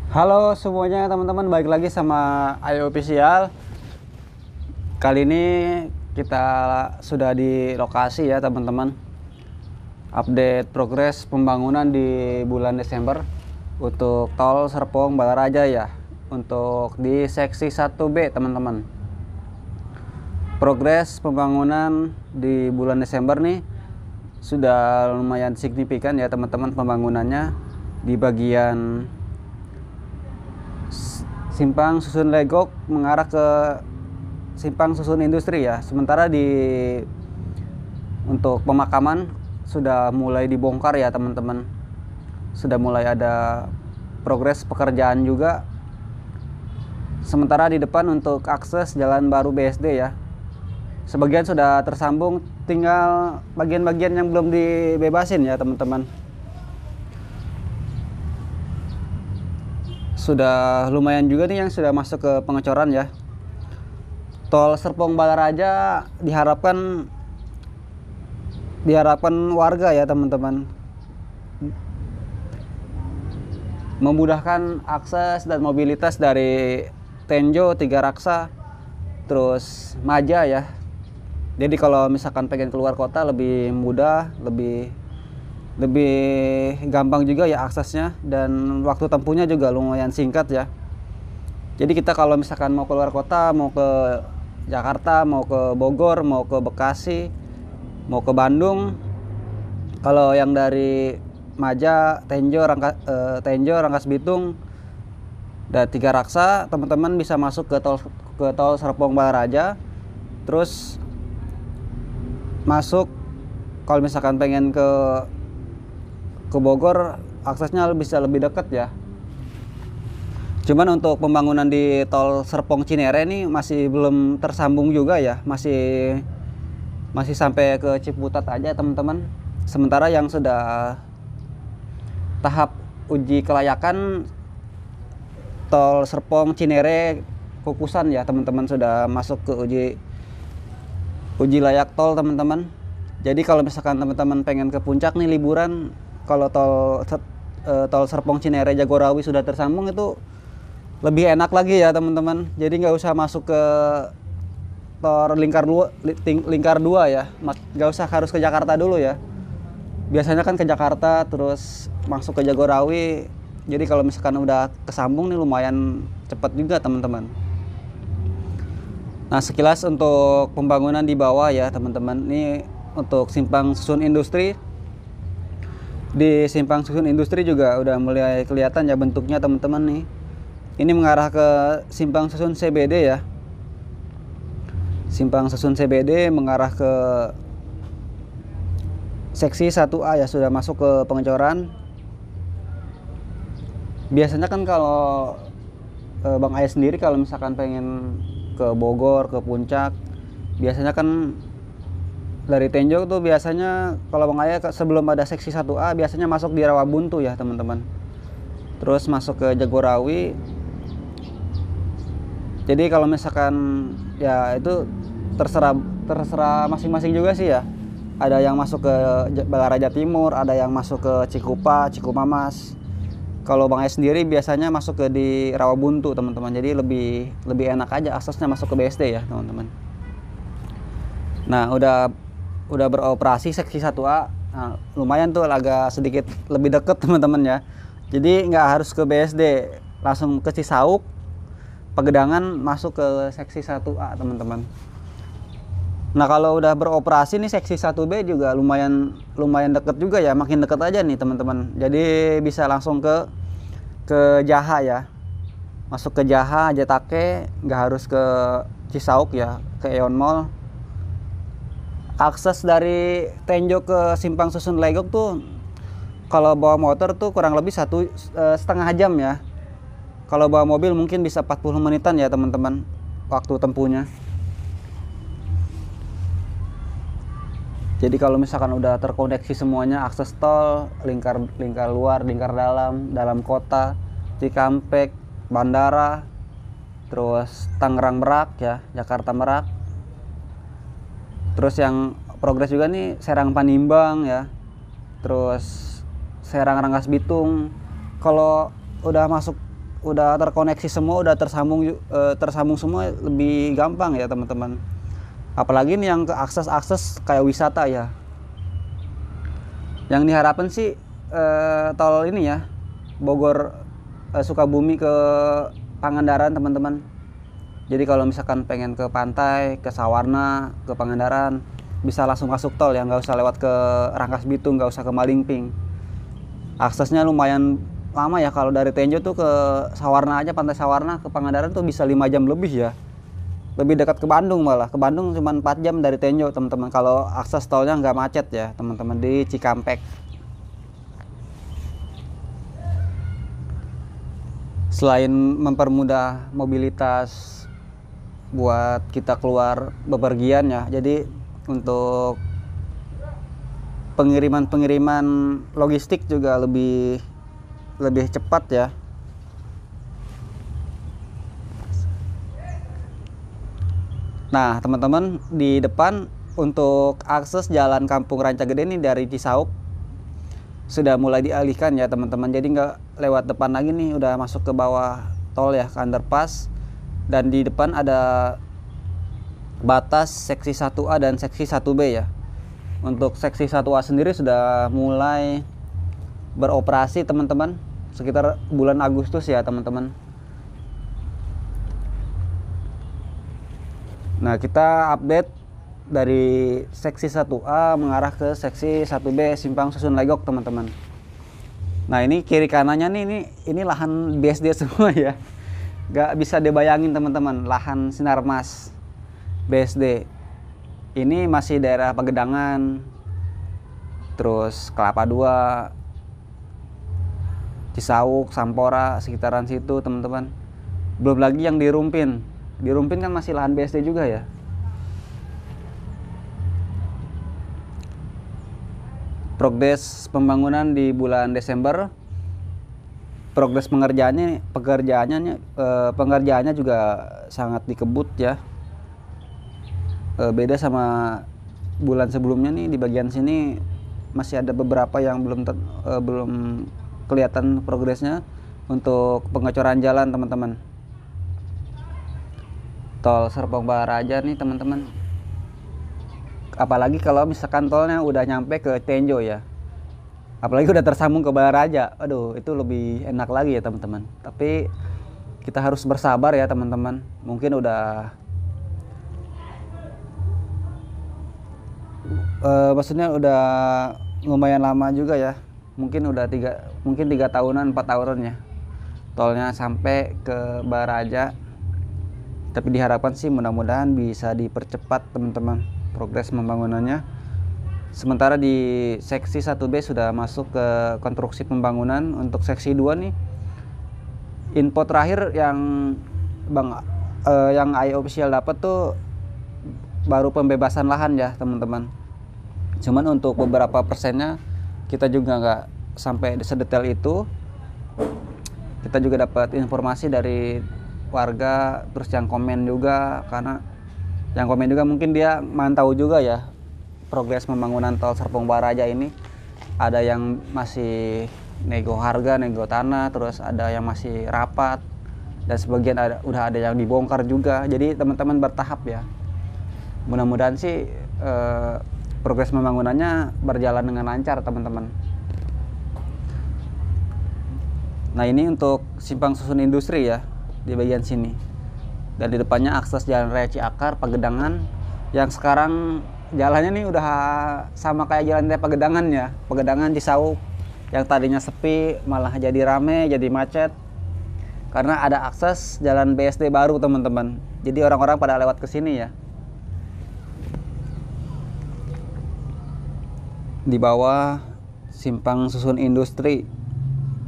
Halo semuanya teman-teman, balik lagi sama Ayo Official. Kali ini kita sudah di lokasi ya teman-teman. Update progres pembangunan di bulan Desember untuk tol Serpong Balaraja ya. Untuk di seksi 1B teman-teman. Progres pembangunan di bulan Desember nih sudah lumayan signifikan ya teman-teman, pembangunannya di bagian Simpang Susun Legok mengarah ke Simpang Susun Industri ya. Sementara untuk pemakaman sudah mulai dibongkar ya teman-teman. Sudah mulai ada progres pekerjaan juga. Sementara di depan untuk akses jalan baru BSD ya, sebagian sudah tersambung, tinggal bagian-bagian yang belum dibebasin ya teman-teman. Sudah lumayan juga nih yang sudah masuk ke pengecoran ya. Tol Serpong Balaraja diharapkan warga ya teman-teman, memudahkan akses dan mobilitas dari Tenjo, Tiga Raksa, terus Maja ya. Jadi kalau misalkan pengen keluar kota lebih mudah, lebih gampang juga ya aksesnya, dan waktu tempuhnya juga lumayan singkat ya. Jadi kita kalau misalkan mau keluar kota, mau ke Jakarta, mau ke Bogor, mau ke Bekasi, mau ke Bandung, kalau yang dari Maja, Tenjo, Rangkas Bitung dan Tiga Raksa, teman-teman bisa masuk ke tol Serpong Balaraja, terus masuk. Kalau misalkan pengen ke Bogor, aksesnya bisa lebih dekat ya. Cuman untuk pembangunan di tol Serpong Cinere ini masih belum tersambung juga ya, masih sampai ke Ciputat aja teman-teman. Sementara yang sudah tahap uji kelayakan tol Serpong Cinere Kukusan ya teman-teman, sudah masuk ke uji layak tol teman-teman. Jadi kalau misalkan teman-teman pengen ke puncak nih liburan, kalau tol Serpong Cinere Jagorawi sudah tersambung, itu lebih enak lagi ya teman-teman. Jadi nggak usah masuk ke tol lingkar 2 ya, nggak usah harus ke Jakarta dulu ya. Biasanya kan ke Jakarta terus masuk ke Jagorawi. Jadi kalau misalkan udah kesambung nih lumayan cepat juga teman-teman. Nah, sekilas untuk pembangunan di bawah ya teman-teman. Ini untuk Simpang Susun Industri. Di Simpang Susun Industri juga udah mulai kelihatan ya bentuknya teman-teman nih. Ini mengarah ke Simpang Susun CBD ya. Simpang Susun CBD mengarah ke seksi 1A ya, sudah masuk ke pengecoran. Biasanya kan kalau Bang Ayah sendiri kalau misalkan pengen ke Bogor, ke Puncak, biasanya kan dari Tenjo tuh biasanya kalau Bang Ayah sebelum ada seksi 1A biasanya masuk di Rawabuntu ya teman-teman. Terus masuk ke Jagorawi. Jadi kalau misalkan ya itu terserah masing-masing juga sih ya. Ada yang masuk ke Balaraja Timur, ada yang masuk ke Cikumamas. Kalau Bang Ayah sendiri biasanya masuk ke di Rawabuntu teman-teman. Jadi lebih enak aja aksesnya masuk ke BSD ya teman-teman. Nah, udah beroperasi seksi 1A. Nah, lumayan tuh agak sedikit lebih deket teman-teman ya. Jadi nggak harus ke BSD, langsung ke Cisauk, Pegedangan, masuk ke seksi 1A teman-teman. Nah, kalau udah beroperasi nih seksi 1B juga lumayan deket juga ya, makin deket aja nih teman-teman. Jadi bisa langsung ke Jaha ya. Masuk ke Jaha, Jatake, nggak harus ke Cisauk ya, ke Eon Mall. Akses dari Tenjo ke Simpang Susun Legok tuh kalau bawa motor tuh kurang lebih 1,5 jam ya. Kalau bawa mobil mungkin bisa 40 menitan ya teman-teman waktu tempuhnya. Jadi kalau misalkan udah terkoneksi semuanya, akses tol, lingkar luar, lingkar dalam kota, Cikampek, bandara, terus Tangerang Merak ya, Jakarta Merak. Terus yang progres juga nih Serang Panimbang ya, terus Serang Rangkas Bitung. Kalau udah masuk udah terkoneksi semua, udah tersambung semua, lebih gampang ya teman-teman. Apalagi nih yang ke akses kayak wisata ya. Yang diharapkan sih tol ini ya, Bogor Sukabumi ke Pangandaran teman-teman. Jadi kalau misalkan pengen ke pantai, ke Sawarna, ke Pangandaran, bisa langsung masuk tol ya, nggak usah lewat ke Rangkas Bitung, nggak usah ke Malingping. Aksesnya lumayan lama ya, kalau dari Tenjo tuh ke Sawarna aja, pantai Sawarna ke Pangandaran tuh bisa 5 jam lebih ya. Lebih dekat ke Bandung malah. Ke Bandung cuma 4 jam dari Tenjo teman-teman, kalau akses tolnya nggak macet ya teman-teman di Cikampek. Selain mempermudah mobilitas buat kita keluar bepergian ya, jadi untuk pengiriman logistik juga lebih cepat ya. Nah teman-teman, di depan untuk akses jalan Kampung Rancagede ini dari Cisauk sudah mulai dialihkan ya teman-teman. Jadi nggak lewat depan lagi nih, udah masuk ke bawah tol ya, ke underpass. Dan di depan ada batas seksi 1A dan seksi 1B ya. Untuk seksi 1A sendiri sudah mulai beroperasi teman-teman, sekitar bulan Agustus ya teman-teman. Nah kita update dari seksi 1A mengarah ke seksi 1B Simpang Susun Legok teman-teman. Nah ini kiri kanannya nih, ini lahan BSD semua ya. Gak bisa dibayangin teman-teman, lahan Sinarmas BSD. Ini masih daerah Pagedangan, terus Kelapa II, Cisauk, Sampora, sekitaran situ teman-teman. Belum lagi yang di Rumpin. Di Rumpin kan masih lahan BSD juga ya. Progres pembangunan di bulan Desember, progres pengerjaannya juga sangat dikebut ya. Beda sama bulan sebelumnya nih, di bagian sini masih ada beberapa yang belum kelihatan progresnya untuk pengecoran jalan teman-teman. Tol Serpong Baraja nih teman-teman. Apalagi kalau misalkan tolnya udah nyampe ke Tenjo ya, apalagi udah tersambung ke Balaraja, aduh itu lebih enak lagi ya teman-teman. Tapi kita harus bersabar ya teman-teman. Mungkin maksudnya udah lumayan lama juga ya, mungkin udah 3 tahunan 4 tahunan ya tolnya sampai ke Balaraja. Tapi diharapkan sih mudah-mudahan bisa dipercepat teman-teman progres pembangunannya. Sementara di seksi 1B sudah masuk ke konstruksi pembangunan. Untuk seksi 2 nih, info terakhir yang yang iOfficial dapat tuh baru pembebasan lahan ya teman-teman. Cuman untuk beberapa persennya kita juga nggak sampai sedetail itu. Kita juga dapat informasi dari warga, terus yang komen juga, karena yang komen juga mungkin dia mantau juga ya progres pembangunan tol Serpong Baraja ini. Ada yang masih nego harga, nego tanah, terus ada yang masih rapat, dan sebagian udah ada yang dibongkar juga. Jadi teman-teman bertahap ya. Mudah-mudahan sih progres pembangunannya berjalan dengan lancar teman-teman. Nah ini untuk Simpang Susun Industri ya, di bagian sini. Dan di depannya akses Jalan Raya Ciakar Pagedangan, yang sekarang jalannya nih udah sama kayak Jalan Raya Pagedangan ya, Pagedangan Cisauk, yang tadinya sepi malah jadi rame, jadi macet karena ada akses jalan BSD baru teman-teman. Jadi orang-orang pada lewat ke sini ya. Di bawah Simpang Susun Industri,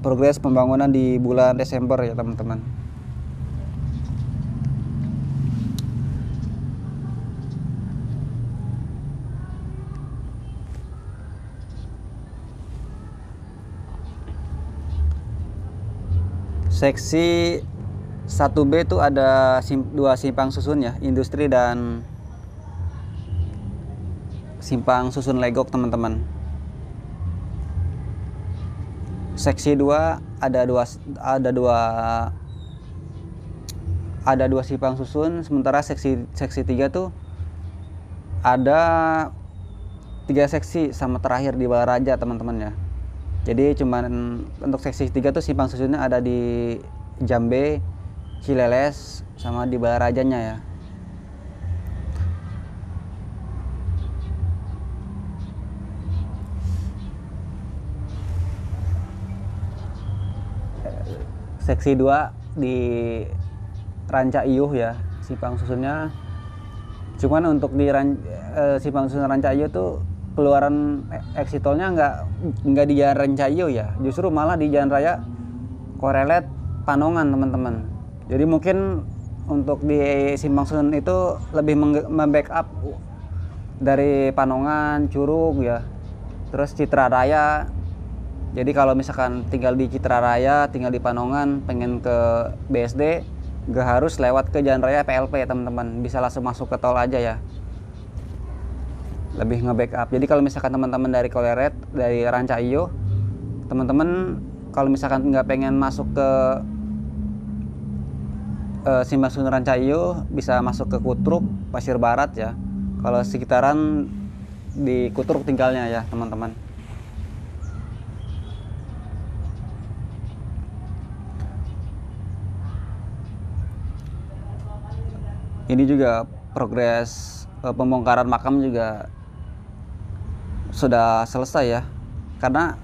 progres pembangunan di bulan Desember ya teman-teman. Seksi 1B itu ada 2 simpang susun ya, industri dan simpang susun Legok teman-teman. Seksi 2 ada dua ada dua ada dua simpang susun, sementara seksi 3 tuh ada 3 seksi sama terakhir di Balaraja teman-teman ya. Jadi cuman untuk seksi 3 tuh simpang susunnya ada di Jambe, Cileles, sama di Balarajanya ya. Seksi 2 di Ranca Iyuh ya, simpang susunnya. Cuman untuk di simpang susun Ranca Iyuh tuh keluaran exit tolnya nggak di jalan Ranca Iyuh ya, justru malah di jalan raya Korelet Panongan teman-teman. Jadi mungkin untuk di simpang susun itu lebih membackup dari Panongan, Curug ya, terus Citra Raya. Jadi kalau misalkan tinggal di Citra Raya, tinggal di Panongan, pengen ke BSD, gak harus lewat ke jalan raya PLP teman-teman, bisa langsung masuk ke tol aja ya, lebih nge-backup. Jadi kalau misalkan teman-teman dari Koleret, dari Ranca Iyuh, teman-teman kalau misalkan nggak pengen masuk ke simpang susun Ranca Iyuh, bisa masuk ke Kutruk, Pasir Barat ya. Kalau sekitaran di Kutruk tinggalnya ya teman-teman. Ini juga progres pembongkaran makam juga sudah selesai ya, karena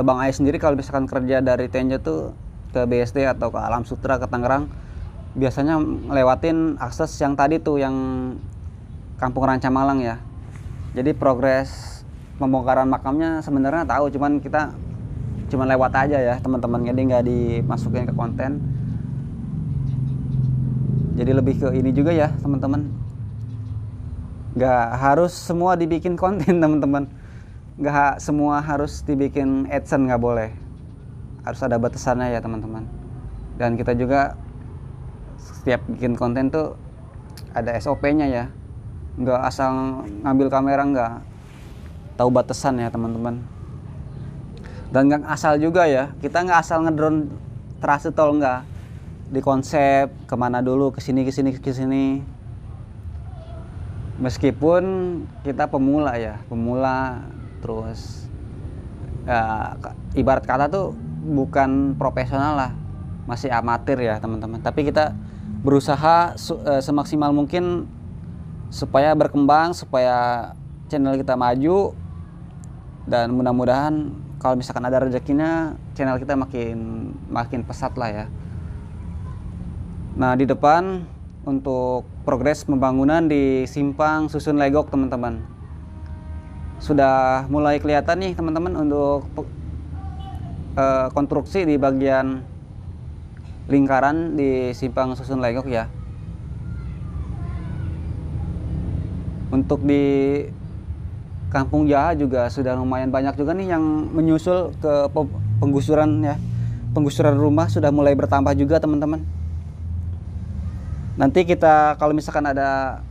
Bang Ai sendiri kalau misalkan kerja dari Tenjo tuh ke BSD atau ke Alam Sutra ke Tangerang, biasanya lewatin akses yang tadi tuh yang Kampung Ranca Malang ya. Jadi progres pembongkaran makamnya sebenarnya tahu, cuman kita cuman lewat aja ya teman-teman, jadi nggak dimasukin ke konten. Jadi lebih ke ini juga ya teman-teman, nggak harus semua dibikin konten teman-teman, nggak semua harus dibikin AdSense, nggak boleh, harus ada batasannya ya teman-teman. Dan kita juga setiap bikin konten tuh ada SOP-nya ya, nggak asal ngambil kamera, nggak tahu batasan ya teman-teman. Dan nggak asal juga ya, kita nggak asal ngedrone trase tol, nggak, di konsep kemana dulu, kesini. Meskipun kita pemula ya, terus ya, ibarat kata tuh bukan profesional lah, masih amatir ya teman-teman. Tapi kita berusaha semaksimal mungkin supaya berkembang, supaya channel kita maju, dan mudah-mudahan kalau misalkan ada rezekinya channel kita makin pesat lah ya. Nah, di depan untuk progres pembangunan di simpang susun Legok teman-teman, sudah mulai kelihatan nih teman-teman untuk konstruksi di bagian lingkaran di simpang susun Legok ya. Untuk di Kampung Jaha juga sudah lumayan banyak juga nih yang menyusul ke penggusuran ya. Penggusuran rumah sudah mulai bertambah juga teman-teman. Nanti kita kalau misalkan ada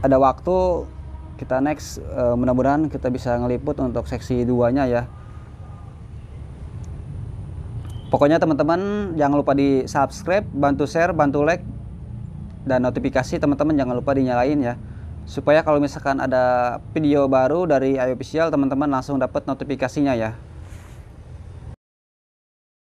waktu, kita next, mudah-mudahan kita bisa ngeliput untuk seksi 2-nya ya. Pokoknya teman-teman jangan lupa di subscribe, bantu share, bantu like, dan notifikasi teman-teman jangan lupa dinyalain ya, supaya kalau misalkan ada video baru dari Ai Official teman-teman langsung dapat notifikasinya ya.